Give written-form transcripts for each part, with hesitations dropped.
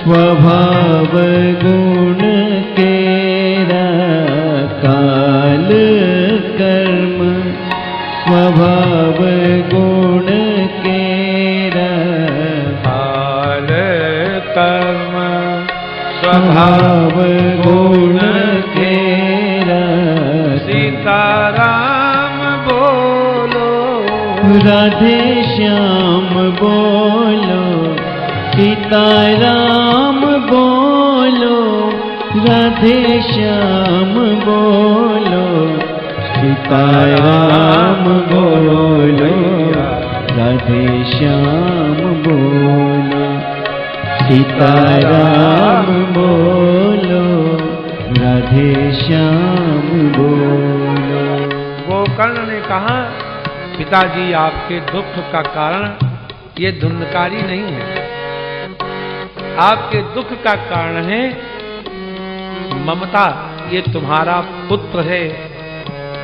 स्वभाव गुण केरा काल कर्म, स्वभाव गुण केरा काल कर्म, स्वभाव गुण केरा। सीताराम बोलो, राधे श्याम बोलो, सीताराम बोलो, राधे श्याम बोलो, सीताराम बोलो, राधे श्याम बोलो, सीताराम बोलो, राधे श्याम बोलो। गोकर्ण ने कहा, पिताजी आपके दुख का कारण ये धुंधकारी नहीं है, आपके दुख का कारण है ममता, ये तुम्हारा पुत्र है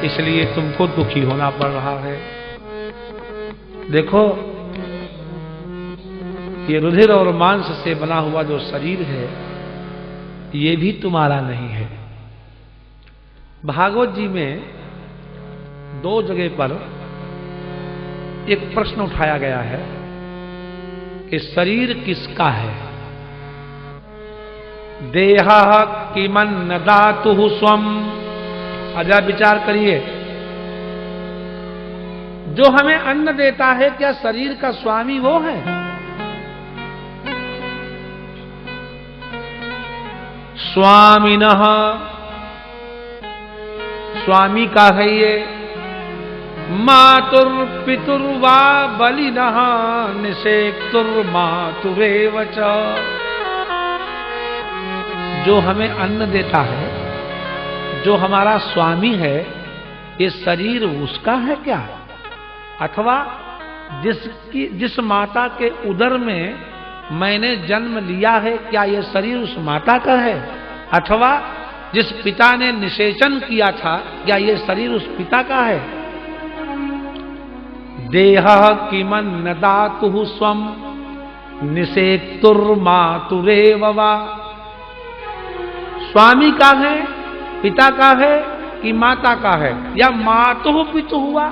इसलिए तुमको दुखी होना पड़ रहा है। देखो ये रुधिर और मांस से बना हुआ जो शरीर है ये भी तुम्हारा नहीं है। भागवत जी में 2 जगह पर एक प्रश्न उठाया गया है कि शरीर किसका है। देहा किमन्न दातु स्वम, अजा विचार करिए, जो हमें अन्न देता है क्या शरीर का स्वामी वो है? स्वामिनः, स्वामी का है ये। मातुर पितुर्वा बलिनः निषेक्तुर्मातुरेव च, जो हमें अन्न देता है, जो हमारा स्वामी है, ये शरीर उसका है क्या? अथवा जिस माता के उदर में मैंने जन्म लिया है क्या ये शरीर उस माता का है? अथवा जिस पिता ने निषेचन किया था क्या ये शरीर उस पिता का है? देहः किमन्न दातुः स्वम निषेक्तुर्मातुरेव वा, स्वामी का है, पिता का है कि माता का है? या मातुः पितुः हुआ,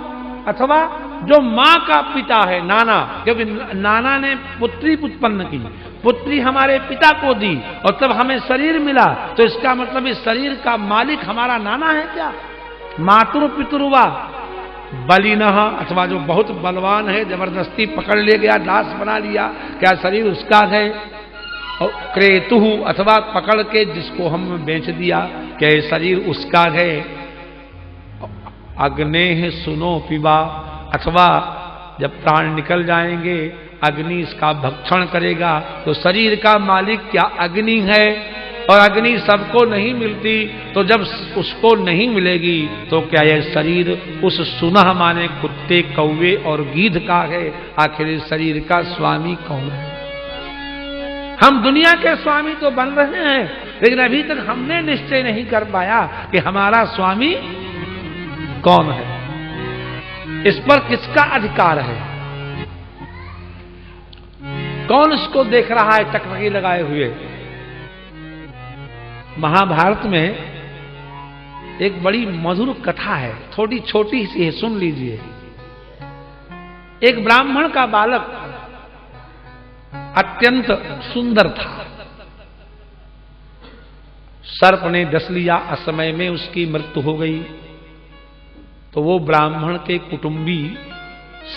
अथवा जो माँ का पिता है नाना, क्योंकि नाना ने पुत्री उत्पन्न की, पुत्री हमारे पिता को दी और तब हमें शरीर मिला, तो इसका मतलब इस शरीर का मालिक हमारा नाना है क्या? मातुर पितुर्वा बलिनः, अथवा जो बहुत बलवान है जबरदस्ती पकड़ ले गया, दास बना लिया, क्या शरीर उसका है? और क्रेतुः, अथवा पकड़ के जिसको हम बेच दिया, क्या ये शरीर उसका है? अग्नेः सुनो पिबा, अथवा जब प्राण निकल जाएंगे अग्नि इसका भक्षण करेगा, तो शरीर का मालिक क्या अग्नि है? और अग्नि सबको नहीं मिलती, तो जब उसको नहीं मिलेगी तो क्या यह शरीर उस सुनह माने कुत्ते, कौवे और गीध का है? आखिर इस शरीर का स्वामी कौन है? हम दुनिया के स्वामी तो बन रहे हैं, लेकिन अभी तक हमने निश्चय नहीं कर पाया कि हमारा स्वामी कौन है, इस पर किसका अधिकार है, कौन इसको देख रहा है टकटकी लगाए हुए। महाभारत में एक बड़ी मधुर कथा है, थोड़ी छोटी सी है, सुन लीजिए। एक ब्राह्मण का बालक अत्यंत सुंदर था, सर्प ने डस लिया, असमय में उसकी मृत्यु हो गई। तो वो ब्राह्मण के कुटुंबी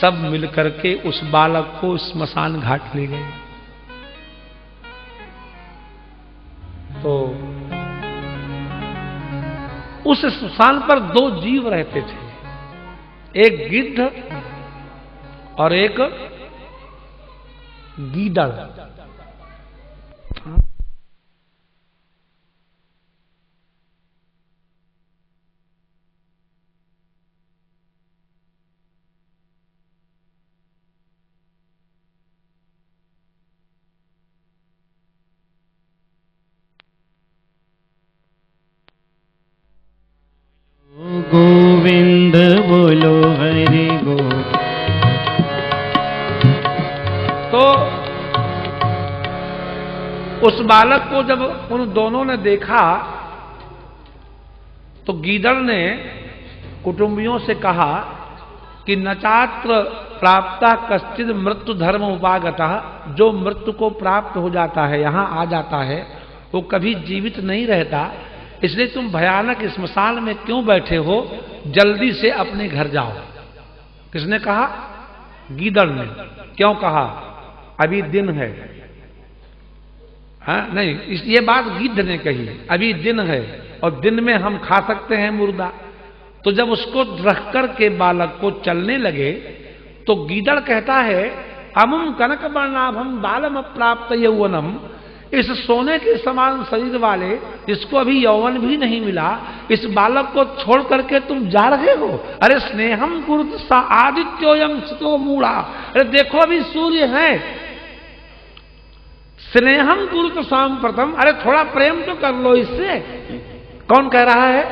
सब मिलकर के उस बालक को स्मशान घाट ले गए। तो उस स्मशान पर 2 जीव रहते थे, एक गिद्ध और एक गीदड़। गोविंद बोलो हरि गो। तो उस बालक को जब उन दोनों ने देखा तो गीदड़ ने कुटुंबियों से कहा कि नचात्र प्राप्ता कश्चिद मृत्यु धर्म उपागतः, जो मृत्यु को प्राप्त हो जाता है, यहां आ जाता है, वो कभी जीवित नहीं रहता, इसलिए तुम भयानक स्मशान में क्यों बैठे हो, जल्दी से अपने घर जाओ। किसने कहा? गीदड़ ने। क्यों कहा? अभी दिन है। हाँ नहीं, ये बात गिद्ध ने कही, अभी दिन है और दिन में हम खा सकते हैं मुर्दा। तो जब उसको रख कर के बालक को चलने लगे तो गीदड़ कहता है, अमुम कनक वर्णाभम बालम प्राप्त यौवनम, इस सोने के समान शरीर वाले जिसको अभी यौवन भी नहीं मिला, इस बालक को छोड़ करके तुम जा रहे हो। अरे स्नेहम कुरुत सा आदित्योयम सुतो मूढ़ा, अरे देखो अभी सूर्य है। स्नेहम कुरुत शाम प्रथम, अरे थोड़ा प्रेम तो कर लो इससे। कौन कह रहा है?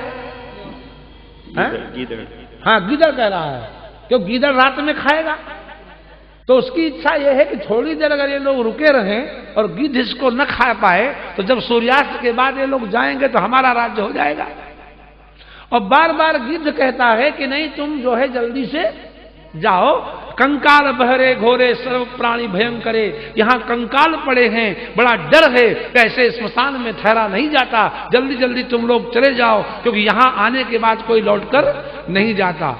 गीदड़। हाँ, गीदड़ कह रहा है, क्यों गीदड़ रात में खाएगा। तो उसकी इच्छा यह है कि थोड़ी देर अगर ये लोग रुके रहें और गिद्ध इसको न खा पाए तो जब सूर्यास्त के बाद ये लोग जाएंगे तो हमारा राज्य हो जाएगा। और बार बार गिद्ध कहता है कि नहीं, तुम जो है जल्दी से जाओ। कंकाल बहरे घोरे सर्व प्राणी भयंकरे, यहाँ कंकाल पड़े हैं, बड़ा डर है, कैसे स्मशान में ठहरा नहीं जाता, जल्दी जल्दी तुम लोग चले जाओ, क्योंकि यहाँ आने के बाद कोई लौटकर नहीं जाता।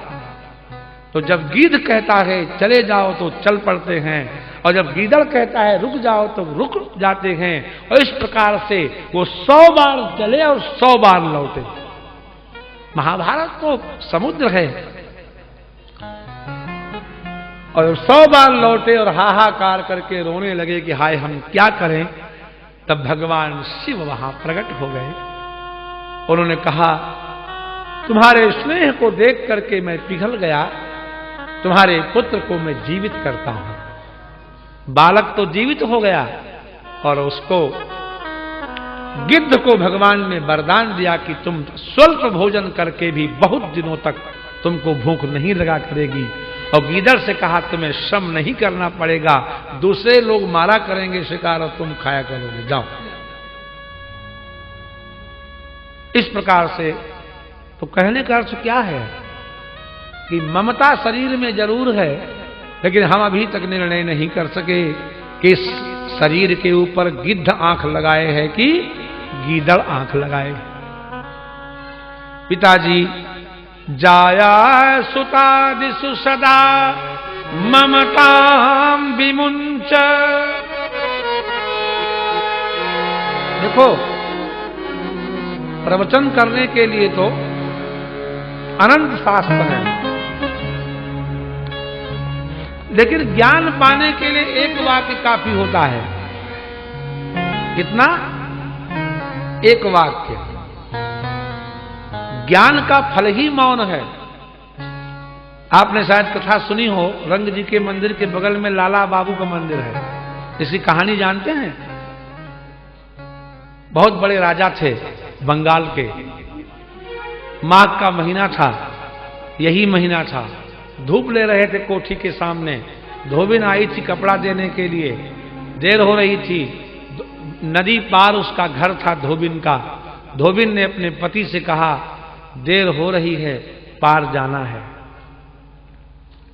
तो जब गीदड़ कहता है चले जाओ तो चल पड़ते हैं, और जब गीदड़ कहता है रुक जाओ तो रुक जाते हैं। और इस प्रकार से वो 100 बार चले और 100 बार लौटे। महाभारत तो समुद्र है। और 100 बार लौटे और हाहाकार करके रोने लगे कि हाय हम क्या करें। तब भगवान शिव वहां प्रकट हो गए। उन्होंने कहा, तुम्हारे स्नेह को देख करके मैं पिघल गया, तुम्हारे पुत्र को मैं जीवित करता हूं। बालक तो जीवित हो गया और उसको गिद्ध को भगवान ने वरदान दिया कि तुम स्वल्प भोजन करके भी बहुत दिनों तक तुमको भूख नहीं लगा करेगी। और गीदड़ से कहा, तुम्हें श्रम नहीं करना पड़ेगा, दूसरे लोग मारा करेंगे शिकार और तुम खाया करोगे, जाओ। इस प्रकार से तो कहने का अर्थ क्या है कि ममता शरीर में जरूर है, लेकिन हम अभी तक निर्णय नहीं कर सके कि इस शरीर के ऊपर गिद्ध आंख लगाए है कि गीदड़ आंख लगाए। पिताजी जाया सुतादिषु सदा ममताम विमुंच। देखो, प्रवचन करने के लिए तो अनंत शास्त्र है, लेकिन ज्ञान पाने के लिए एक वाक्य काफी होता है। कितना? एक वाक्य। ज्ञान का फल ही मौन है। आपने शायद कथा सुनी हो, रंग जी के मंदिर के बगल में लाला बाबू का मंदिर है। इसकी कहानी जानते हैं? बहुत बड़े राजा थे बंगाल के। माघ का महीना था, यही महीना था। धूप ले रहे थे कोठी के सामने। धोबिन आई थी कपड़ा देने के लिए, देर हो रही थी। नदी पार उसका घर था धोबिन का। धोबिन ने अपने पति से कहा, देर हो रही है, पार जाना है।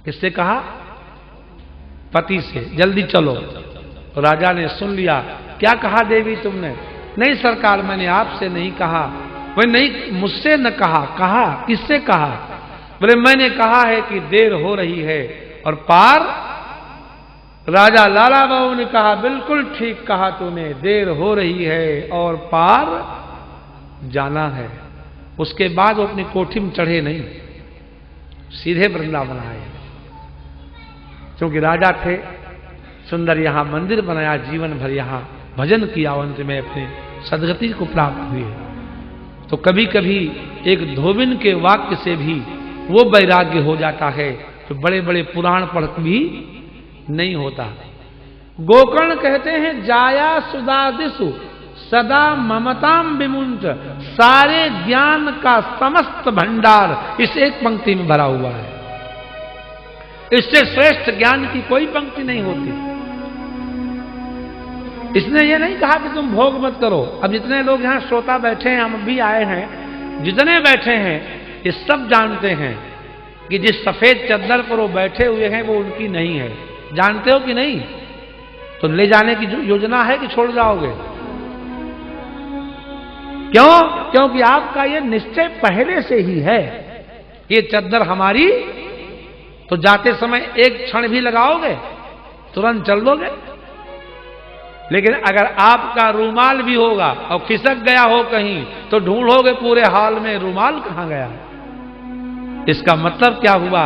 किससे कहा? पति से, जल्दी चलो। राजा ने सुन लिया। क्या कहा देवी तुमने? नहीं सरकार, मैंने आपसे नहीं कहा। वह नहीं, मुझसे न कहा। कहा किससे कहा? बोले मैंने कहा है कि देर हो रही है और पार। राजा लाला बाबू ने कहा, बिल्कुल ठीक कहा तूने, देर हो रही है और पार जाना है। उसके बाद वो अपनी कोठी में चढ़े नहीं, सीधे वृंदावन आए। क्योंकि राजा थे, सुंदर यहां मंदिर बनाया, जीवन भर यहां भजन किया, अंत में अपने सदगति को प्राप्त हुए। तो कभी कभी एक धोबिन के वाक्य से भी वो वैराग्य हो जाता है तो बड़े बड़े पुराण पढ़ भी नहीं होता। गोकर्ण कहते हैं, जाया सुदादिषु सदा ममताम विमुंच। सारे ज्ञान का समस्त भंडार इस एक पंक्ति में भरा हुआ है। इससे श्रेष्ठ ज्ञान की कोई पंक्ति नहीं होती। इसने ये नहीं कहा कि तुम भोग मत करो। अब जितने लोग यहाँ श्रोता बैठे हैं, हम भी आए हैं, जितने बैठे हैं ये सब जानते हैं कि जिस सफेद चद्दर पर वो बैठे हुए हैं वो उनकी नहीं है। जानते हो कि नहीं? तो ले जाने की योजना है कि छोड़ जाओगे? क्यों? क्योंकि आपका ये निश्चय पहले से ही है, ये चद्दर हमारी। तो जाते समय एक क्षण भी लगाओगे, तुरंत चल दोगे। लेकिन अगर आपका रूमाल भी होगा और खिसक गया हो कहीं, तो ढूंढोगे पूरे हाल में रूमाल कहां गया। इसका मतलब क्या हुआ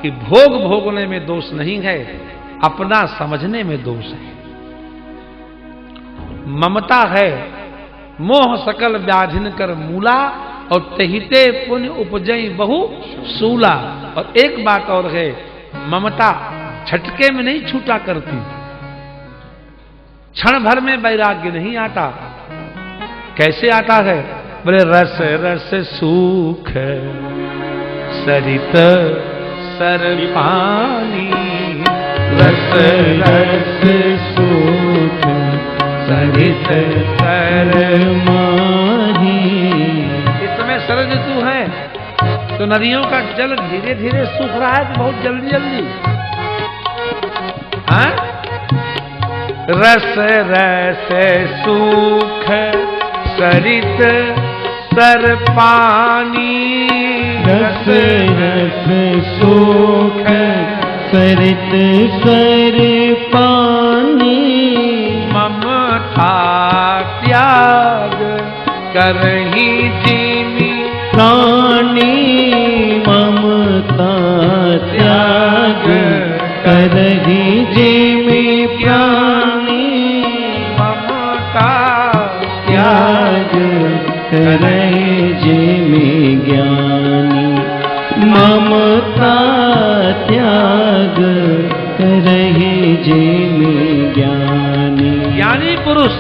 कि भोग भोगने में दोष नहीं है, अपना समझने में दोष है। ममता है मोह सकल व्याधिन कर मूला, और तहिते पुण्य उपजई बहु सूला। और एक बात और है, ममता झटके में नहीं छूटा करती, क्षण भर में वैराग्य नहीं आता। कैसे आता है? बोले रस रस सूख सरित सर पानी, रस रस सूख सरित सर माही। इस समय शरद ऋतु है तो नदियों का जल धीरे धीरे सूख रहा है, तो बहुत जल्दी जल्दी। हाँ? रस रस सूख सरित सर पानी, रस रस सूख सरित सर पानी। ममता त्याग करही जीवी प्राणी, ममता त्याग करही जीवी प्राणी। ममता त्याग करे जिमि ज्ञानी, ममता त्याग करहि जिमि ज्ञानी। ज्ञानी पुरुष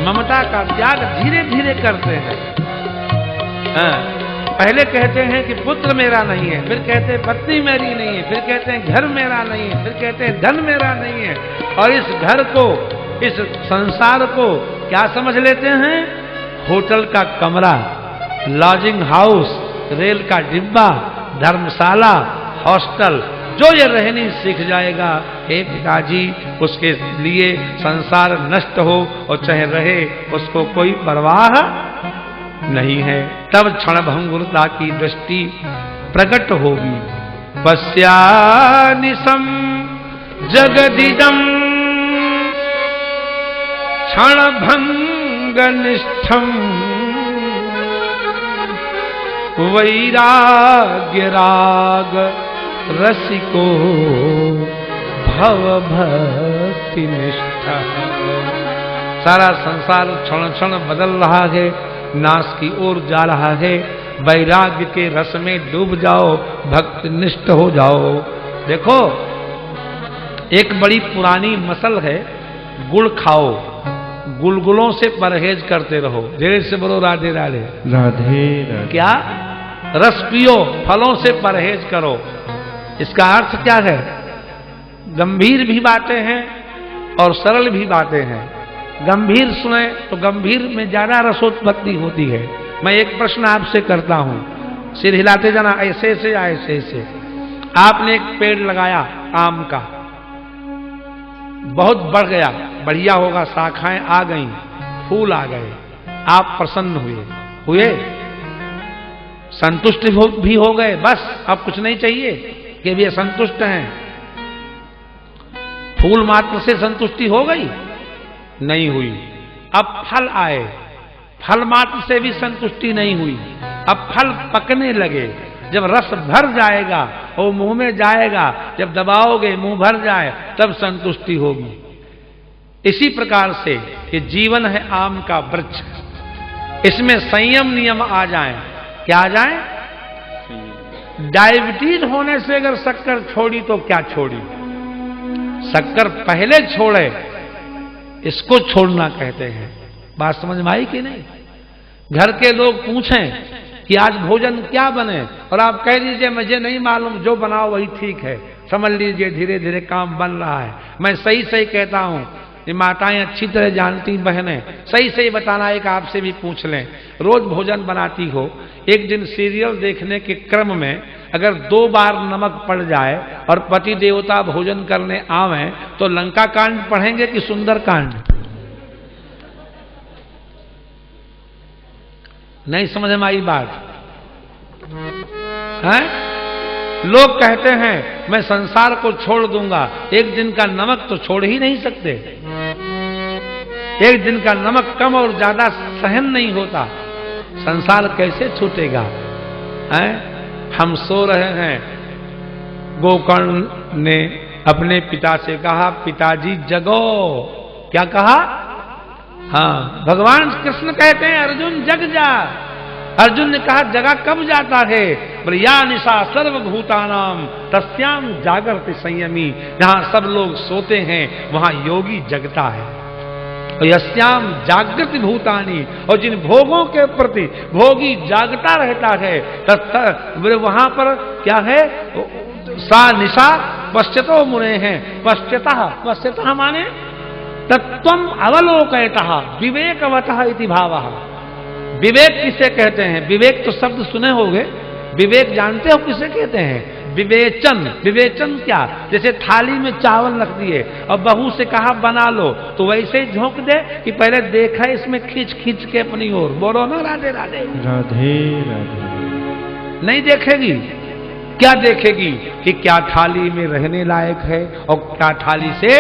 ममता का त्याग धीरे धीरे करते हैं। हाँ, पहले कहते हैं कि पुत्र मेरा नहीं है, फिर कहते हैं पत्नी मेरी नहीं है, फिर कहते हैं घर मेरा नहीं है, फिर कहते हैं धन मेरा नहीं है। और इस घर को, इस संसार को क्या समझ लेते हैं? होटल का कमरा, लॉजिंग हाउस, रेल का डिब्बा, धर्मशाला, हॉस्टल। जो ये रहनी सीख जाएगा, हे पिताजी, उसके लिए संसार नष्ट हो और चाहे रहे, उसको कोई परवाह नहीं है। तब क्षण भंगुरता की दृष्टि प्रकट होगी। पश्यानिशम जगदिदम क्षण भंग निष्ठम, वैराग्य राग रसिको भव भक्ति निष्ठा। सारा संसार क्षण क्षण बदल रहा है, नाश की ओर जा रहा है। वैराग्य के रस में डूब जाओ, भक्ति निष्ठ हो जाओ। देखो, एक बड़ी पुरानी मसल है, गुड़ खाओ, गुलगुलों से परहेज करते रहो। धीरे से बोलो राधे राधे। राधे राधे। क्या? रस पियो, फलों से परहेज करो। इसका अर्थ क्या है? गंभीर भी बातें हैं और सरल भी बातें हैं। गंभीर सुने तो गंभीर में ज्यादा रसोत्पत्ति होती है। मैं एक प्रश्न आपसे करता हूं, सिर हिलाते जाना, ऐसे से या ऐसे से। आपने एक पेड़ लगाया आम का, बहुत बढ़ गया, बढ़िया होगा, शाखाएं आ गई, फूल आ गए, आप प्रसन्न हुए, संतुष्ट भी हो गए। बस अब कुछ नहीं चाहिए कि वे संतुष्ट हैं। फूल मात्र से संतुष्टि हो गई? नहीं हुई। अब फल आए, फल मात्र से भी संतुष्टि नहीं हुई। अब फल पकने लगे, जब रस भर जाएगा और मुंह में जाएगा, जब दबाओगे मुंह भर जाए, तब संतुष्टि होगी। इसी प्रकार से ये जीवन है आम का वृक्ष, इसमें संयम नियम आ जाए। क्या आ जाए? डायबिटीज होने से अगर शक्कर छोड़ी तो क्या छोड़ी? शक्कर पहले छोड़े, इसको छोड़ना कहते हैं। बात समझ में आई कि नहीं? घर के लोग पूछें कि आज भोजन क्या बने, और आप कह दीजिए मुझे नहीं मालूम, जो बनाओ वही ठीक है। समझ लीजिए धीरे धीरे काम बन रहा है। मैं सही सही कहता हूं, ये माताएं अच्छी तरह जानती बहनें, सही सही बताना, एक आपसे भी पूछ लें। रोज भोजन बनाती हो, एक दिन सीरियल देखने के क्रम में अगर 2 बार नमक पड़ जाए और पति देवता भोजन करने आवे तो लंका कांड पढ़ेंगे कि सुंदर कांड? नहीं समझ में आई बात है? लोग कहते हैं मैं संसार को छोड़ दूंगा, एक दिन का नमक तो छोड़ ही नहीं सकते। एक दिन का नमक कम और ज्यादा सहन नहीं होता, संसार कैसे छूटेगा? हैं? हम सो रहे हैं, गोकर्ण ने अपने पिता से कहा पिताजी जगो। क्या कहा? हाँ, भगवान कृष्ण कहते हैं अर्जुन जग जा। अर्जुन ने कहा जगा कब जाता है? बोले या निशा सर्वभूतानाम तस्याम जागृति संयमी। जहां सब लोग सोते हैं वहां योगी जगता है। और यस्याम जागृति भूतानी, और जिन भोगों के प्रति भोगी जागता रहता है बोले वहां पर क्या है? सा निशा पश्चतो मुने हैं। पश्चतः माने तत्वम अवलोकयतः विवेकवतः इति भावः। विवेक किसे कहते हैं? विवेक तो शब्द सुने होंगे, विवेक जानते हो किसे कहते हैं? विवेचन। विवेचन क्या? जैसे थाली में चावल रख दिए और बहू से कहा बना लो, तो वैसे ही झोंक दे कि पहले देखा इसमें खींच खींच के अपनी ओर। बोलो ना राधे राधे। राधे राधे। नहीं देखेगी, क्या देखेगी? कि क्या थाली में रहने लायक है और क्या थाली से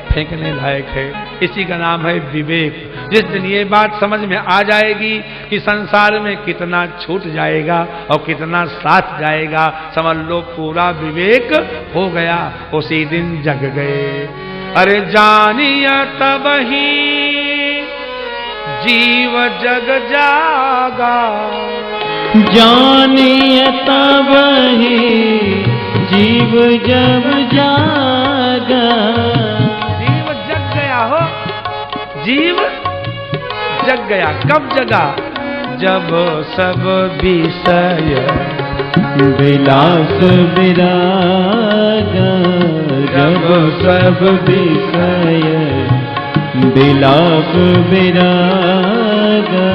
फेंकने लायक है। इसी का नाम है विवेक। जिस दिन ये बात समझ में आ जाएगी कि संसार में कितना छूट जाएगा और कितना साथ जाएगा, समझ लो पूरा विवेक हो गया, उसी दिन जग गए। अरे जानिया तब ही जीव जग जागा, जानिया तब ही जीव जब जागा। जीव जग गया। कब जगा? जब सब विषय विलास विरागा। जब सब विषय विलास विरागा।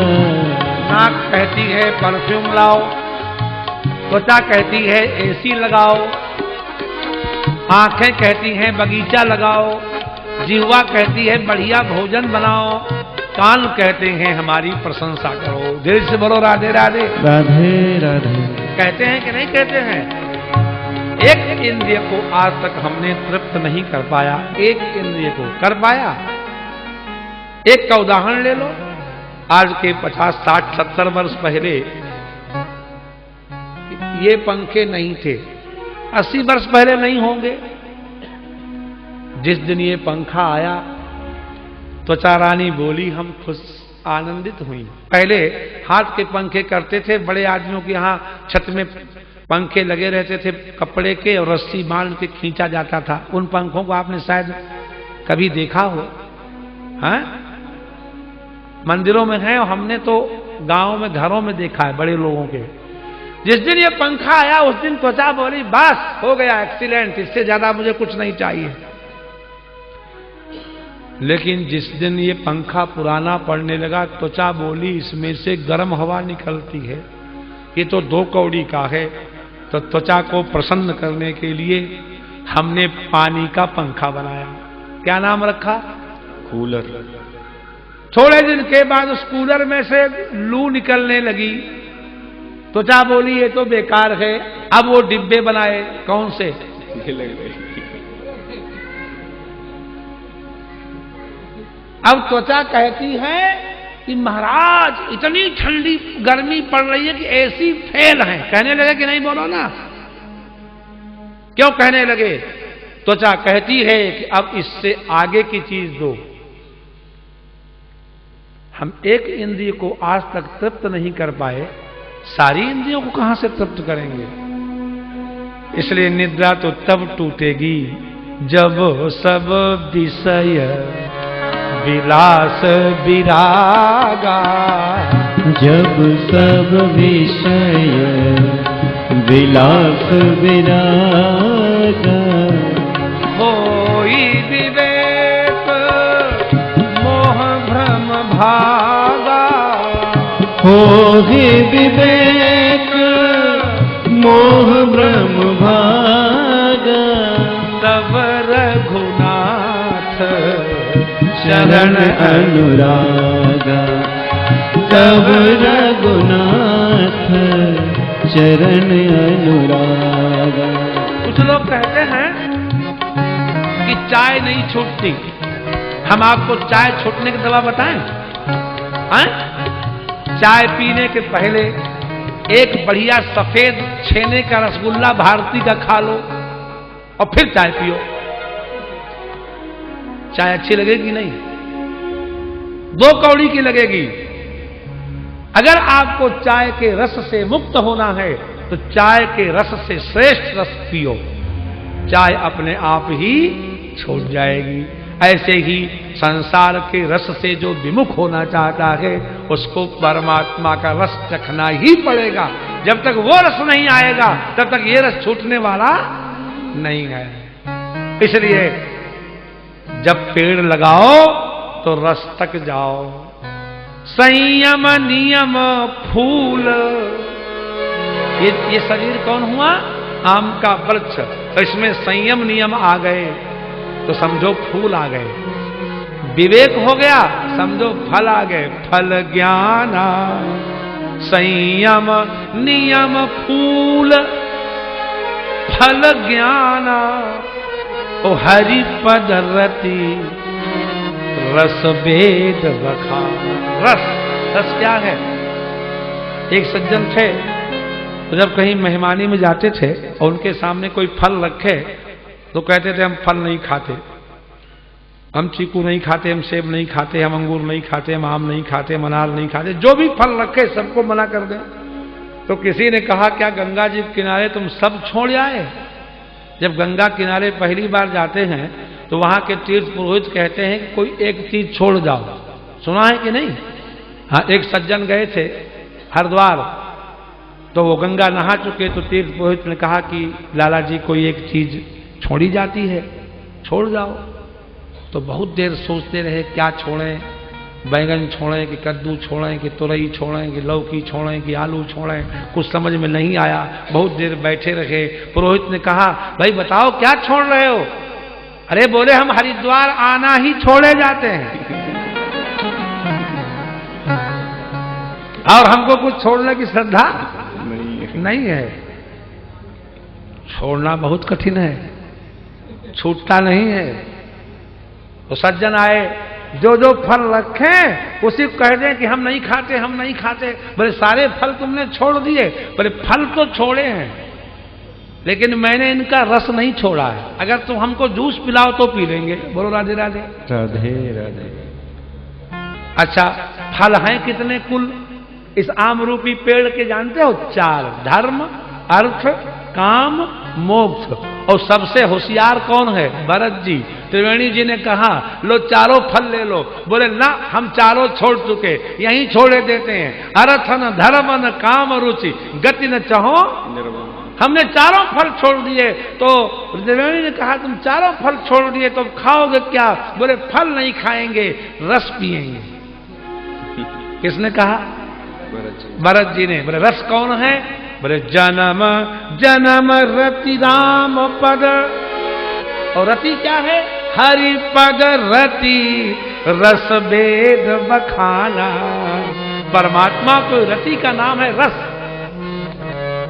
नाक कहती है परफ्यूम लाओ, त्वचा कहती है एसी लगाओ, आंखें कहती हैं बगीचा लगाओ, जिह्वा कहती है बढ़िया भोजन बनाओ, कान कहते हैं हमारी प्रशंसा करो। देर से बोलो राधे राधे। राधे राधे। कहते हैं कि नहीं कहते हैं? एक इंद्रिय को आज तक हमने तृप्त नहीं कर पाया, एक इंद्रिय को कर पाया। एक का उदाहरण ले लो। आज के 50, 60, 70 वर्ष पहले ये पंखे नहीं थे, 80 वर्ष पहले नहीं होंगे। जिस दिन ये पंखा आया, त्वचा रानी बोली हम खुश आनंदित हुई। पहले हाथ के पंखे करते थे, बड़े आदमियों के यहाँ छत में पंखे लगे रहते थे कपड़े के और रस्सी बांध के खींचा जाता था। उन पंखों को आपने शायद कभी देखा हो, हैं? मंदिरों में है और हमने तो गांव में घरों में देखा है बड़े लोगों के। जिस दिन ये पंखा आया उस दिन त्वचा बोली बस हो गया, एक्सीलेंट, इससे ज्यादा मुझे कुछ नहीं चाहिए। लेकिन जिस दिन ये पंखा पुराना पड़ने लगा, त्वचा बोली इसमें से गर्म हवा निकलती है, ये तो 2 कौड़ी का है। तो त्वचा को प्रसन्न करने के लिए हमने पानी का पंखा बनाया। क्या नाम रखा? कूलर। थोड़े दिन के बाद उस कूलर में से लू निकलने लगी, त्वचा बोली ये तो बेकार है। अब वो डिब्बे बनाए, कौन से? अब त्वचा कहती है कि महाराज इतनी ठंडी गर्मी पड़ रही है कि एसी फेल है। कहने लगे कि नहीं? बोलो ना, क्यों कहने लगे? त्वचा कहती है कि अब इससे आगे की चीज दो। हम एक इंद्रिय को आज तक तृप्त नहीं कर पाए, सारी इंद्रियों को कहां से तृप्त करेंगे? इसलिए निद्रा तो तब टूटेगी जब सब विषय विलास विरागा। जब सब विषय विलास विरागा। होई विवेक भागा। हो ही विवेक मोह ब्रह्म भागा। तब रघुनाथ शरण अनुरागा। तब रघुनाथ चरण अनुरागा। कुछ लोग कहते हैं कि चाय नहीं छूटती। हम आपको चाय छूटने की दवा बताएं? हैं? चाय पीने के पहले एक बढ़िया सफेद छेने का रसगुल्ला भारती का खा लो और फिर चाय पियो। चाय अच्छी लगेगी नहीं, 2 कौड़ी की लगेगी। अगर आपको चाय के रस से मुक्त होना है तो चाय के रस से श्रेष्ठ रस पियो, चाय अपने आप ही छूट जाएगी। ऐसे ही संसार के रस से जो विमुख होना चाहता है उसको परमात्मा का रस चखना ही पड़ेगा। जब तक वो रस नहीं आएगा तब तक ये रस छूटने वाला नहीं है। इसलिए जब पेड़ लगाओ तो रस तक जाओ। संयम नियम फूल। ये शरीर कौन हुआ? आम का वृक्ष। तो इसमें संयम नियम आ गए तो समझो फूल आ गए। विवेक हो गया समझो फल आ गए। फल ज्ञान संयम नियम फूल। फल ज्ञान ओ हरि पद रति रस वेद बखाना। रस क्या है? एक सज्जन थे तो जब कहीं मेहमानी में जाते थे और उनके सामने कोई फल रखे तो कहते थे हम फल नहीं खाते, हम चीकू नहीं खाते, हम सेब नहीं खाते, हम अंगूर नहीं खाते, हम आम नहीं खाते, हम अनार नहीं खाते। जो भी फल रखे सबको मना कर दें। तो किसी ने कहा क्या गंगा जी के किनारे तुम सब छोड़ आए? जब गंगा किनारे पहली बार जाते हैं तो वहां के तीर्थ पुरोहित कहते हैं कि कोई एक चीज छोड़ जाओ। सुना है कि नहीं? हाँ, एक सज्जन गए थे हरिद्वार तो वो गंगा नहा चुके तो तीर्थ पुरोहित ने कहा कि लाला जी कोई एक चीज छोड़ी जाती है, छोड़ जाओ। तो बहुत देर सोचते रहे क्या छोड़ें, बैंगन छोड़ें कि कद्दू छोड़ें कि तुरई छोड़ें कि लौकी छोड़ें कि आलू छोड़ें, कुछ समझ में नहीं आया। बहुत देर बैठे रहे। पुरोहित ने कहा भाई बताओ क्या छोड़ रहे हो? अरे बोले हम हरिद्वार आना ही छोड़े जाते हैं और हमको कुछ छोड़ने की श्रद्धा नहीं है। छोड़ना बहुत कठिन है, छूटता नहीं है। तो सज्जन आए, जो जो फल रखे उसी को कह दें कि हम नहीं खाते, हम नहीं खाते। बोले सारे फल तुमने छोड़ दिए? बोले फल तो छोड़े हैं लेकिन मैंने इनका रस नहीं छोड़ा है। अगर तुम हमको जूस पिलाओ तो पी लेंगे। बोलो राधे राधे। राधे राधे। अच्छा, फल हैं कितने कुल इस आम रूपी पेड़ के जानते हो? 4। धर्म, अर्थ, काम, मोक्ष। और सबसे होशियार कौन है? भरत जी। त्रिवेणी जी ने कहा लो चारों फल ले लो। बोले ना, हम चारों छोड़ चुके, यहीं छोड़े देते हैं। अर्थ न धर्म न काम रुचि गति न चाहो। हमने चारों फल छोड़ दिए। तो त्रिवेणी ने कहा तुम चारों फल छोड़ दिए तो खाओगे क्या? बोले फल नहीं खाएंगे, रस पिएंगे। किसने कहा? भरत जी ने। बोले रस कौन है? बोले जन्म जन्म रति राम पद। और रति क्या है? हरि पद रति रस वेद बखाना। परमात्मा को रति का नाम है रस।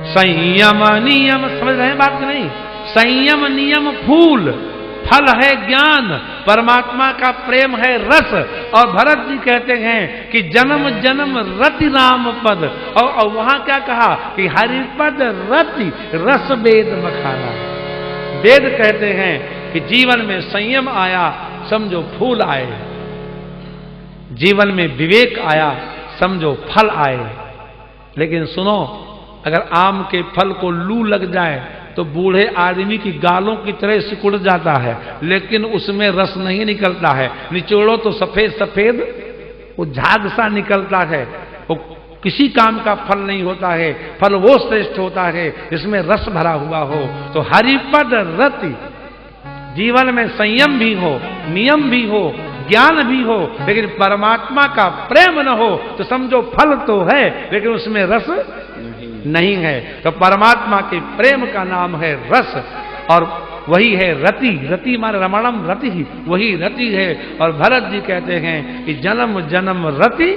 संयम नियम, समझ रहे हैं बात नहीं? संयम नियम फूल, फल है ज्ञान, परमात्मा का प्रेम है रस। और भरत जी कहते हैं कि जन्म जन्म रति राम पद। और वहां क्या कहा कि हरिपद रति रस वेद बखाना। वेद कहते हैं कि जीवन में संयम आया समझो फूल आए, जीवन में विवेक आया समझो फल आए। लेकिन सुनो, अगर आम के फल को लू लग जाए तो बूढ़े आदमी की गालों की तरह सिकुड़ जाता है, लेकिन उसमें रस नहीं निकलता है। निचोड़ो तो सफेद सफेद वो झाग सा निकलता है। वो किसी काम का फल नहीं होता है। फल वो श्रेष्ठ होता है जिसमें रस भरा हुआ हो। तो हरिपद रति, जीवन में संयम भी हो, नियम भी हो, ज्ञान भी हो लेकिन परमात्मा का प्रेम न हो तो समझो फल तो है लेकिन उसमें रस नहीं है। तो परमात्मा के प्रेम का नाम है रस और वही है रति। रति माने रमणम रति ही, वही रति है। और भरत जी कहते हैं कि जन्म जन्म रति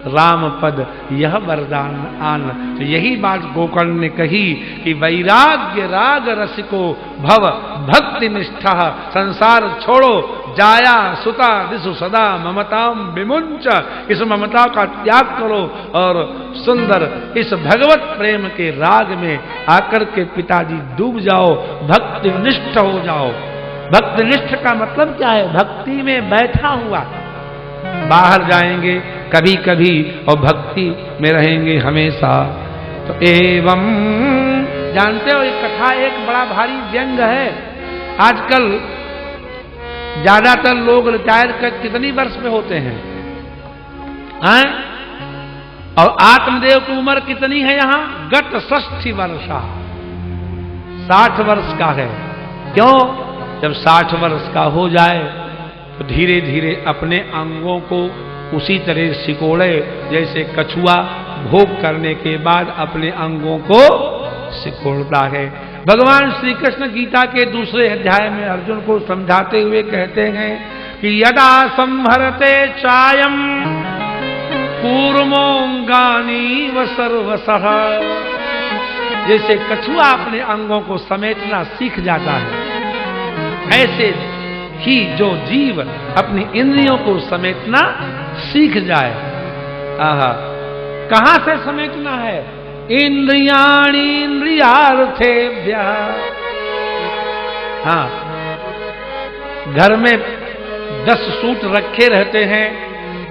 राम पद यह वरदान आन। तो यही बात गोकर्ण ने कही कि वैराग्य राग रसिको भव भक्ति निष्ठा संसार छोड़ो जाया सुता दिशु सदा ममताम विमुंच। इस ममता का त्याग करो और सुंदर इस भगवत प्रेम के राग में आकर के पिताजी डूब जाओ, भक्ति निष्ठ हो जाओ। भक्ति निष्ठ का मतलब क्या है? भक्ति में बैठा हुआ। बाहर जाएंगे कभी कभी और भक्ति में रहेंगे हमेशा। तो एवं जानते हो ये कथा एक बड़ा भारी व्यंग है। आजकल ज्यादातर लोग रिटायर कर कितनी वर्ष में होते हैं? और आत्मदेव की उम्र कितनी है यहाँ? गत 60 वर्षा, 60 वर्ष का है। क्यों? जब 60 वर्ष का हो जाए तो धीरे धीरे अपने अंगों को उसी तरह सिकोड़े जैसे कछुआ भोग करने के बाद अपने अंगों को सिकोड़ता है। भगवान श्री कृष्ण गीता के दूसरे अध्याय में अर्जुन को समझाते हुए कहते हैं कि यदा संहरते चायम कूर्मोंगानी व सर्वसः। जैसे कछुआ अपने अंगों को समेटना सीख जाता है, ऐसे ही जो जीव अपनी इंद्रियों को समेटना सीख जाए। आहा, कहां से समेटना है? इंद्रियाणि इंद्रियार्थेभ्यः। हाँ, घर में 10 सूट रखे रहते हैं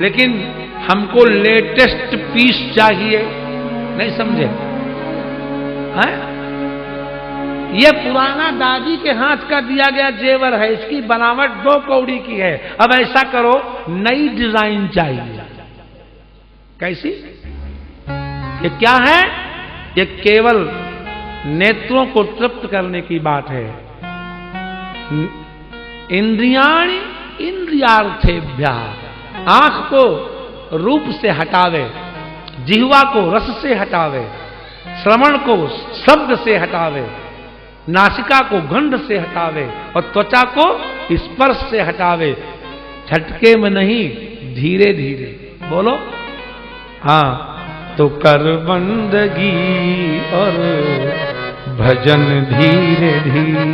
लेकिन हमको लेटेस्ट पीस चाहिए, नहीं समझे? हैं? ये पुराना दादी के हाथ का दिया गया जेवर है, इसकी बनावट 2 कौड़ी की है, अब ऐसा करो नई डिजाइन चाहिए। कैसी? ये क्या है? ये केवल नेत्रों को तृप्त करने की बात है। इंद्रियाणि इंद्रियार्थेभ्यः। आंख को रूप से हटावे, जिह्वा को रस से हटावे, श्रवण को शब्द से हटावे, नासिका को गंध से हटावे और त्वचा को स्पर्श से हटावे। झटके में नहीं, धीरे धीरे। बोलो हाँ। तो कर बंदगी और भजन धीरे धीरे।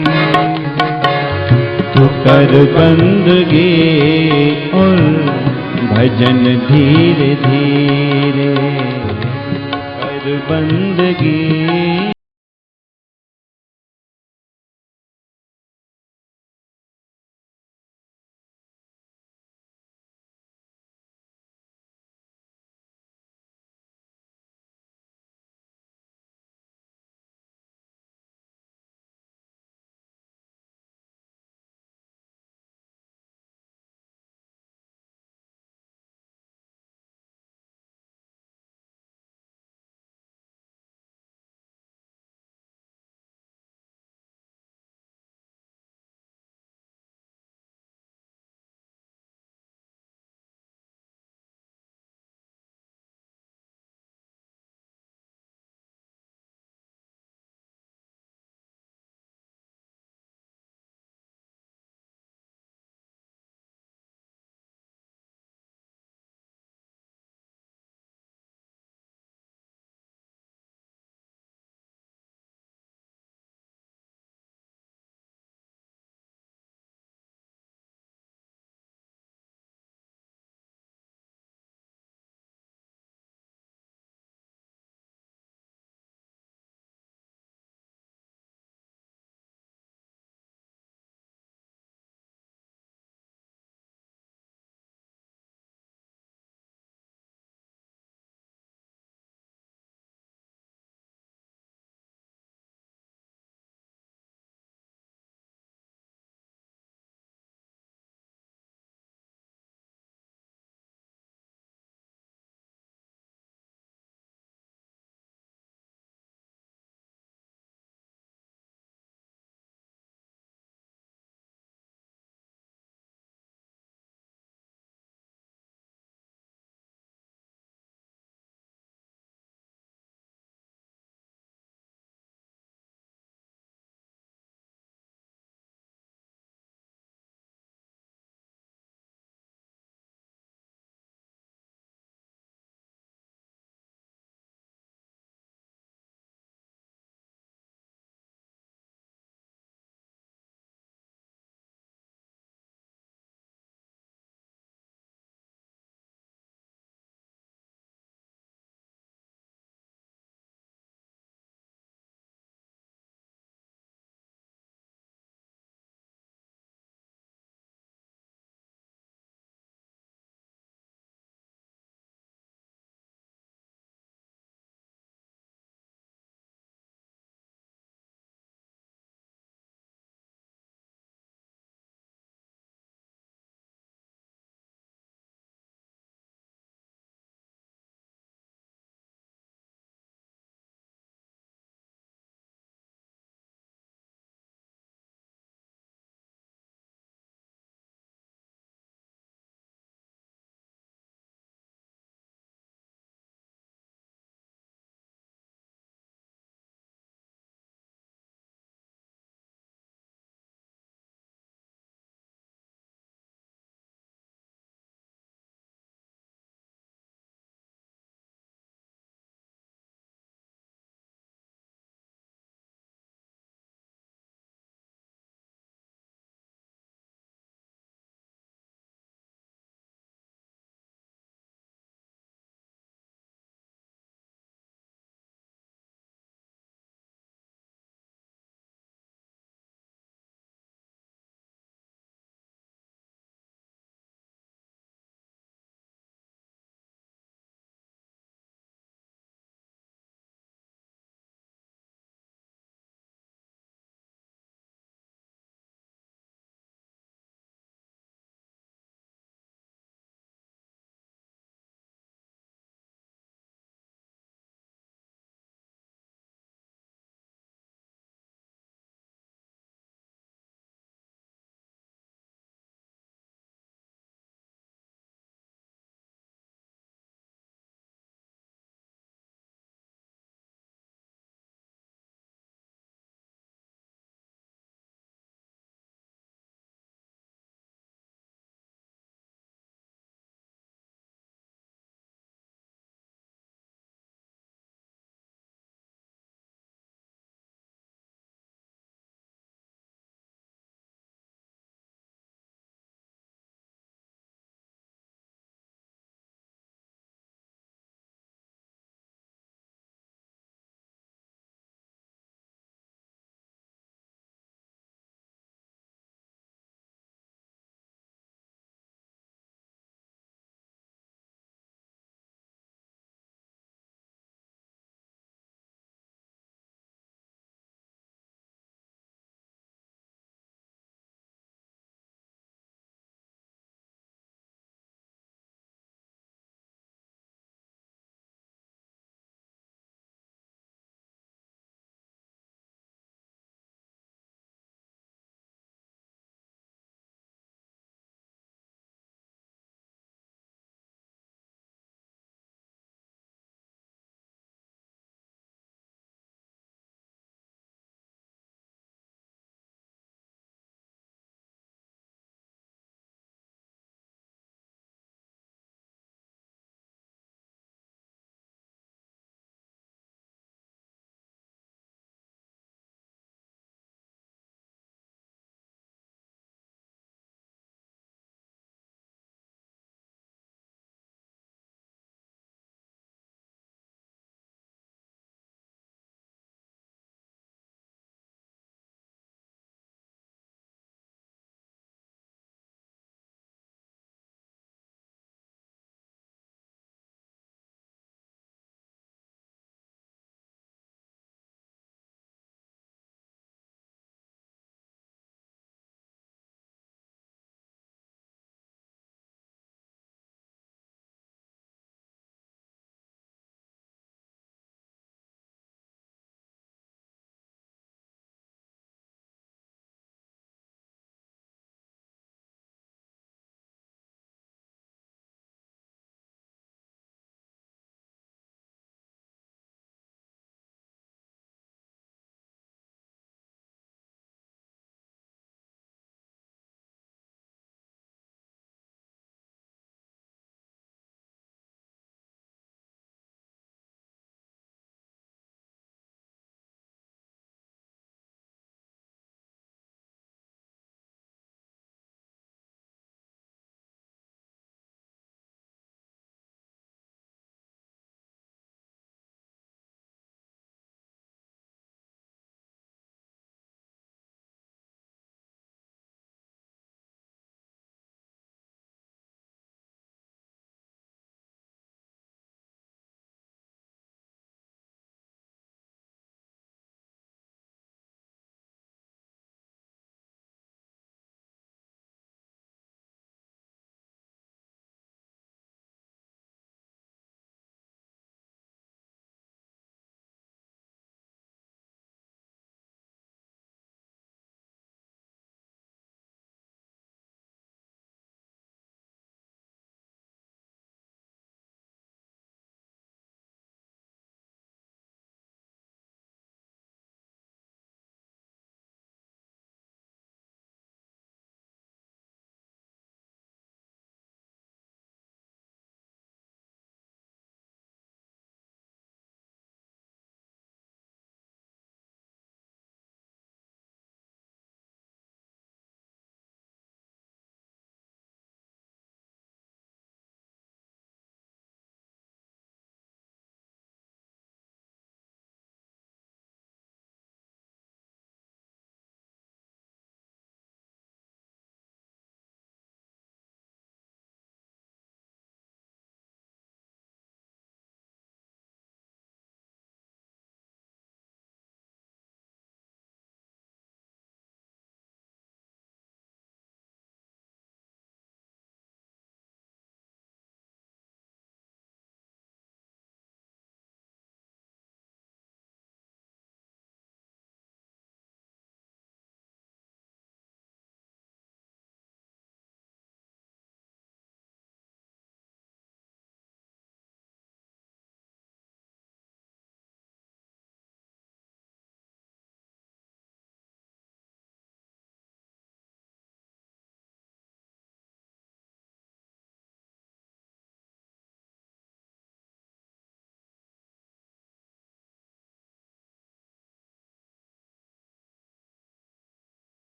तो कर बंदगी और भजन धीरे धीरे। कर बंदगी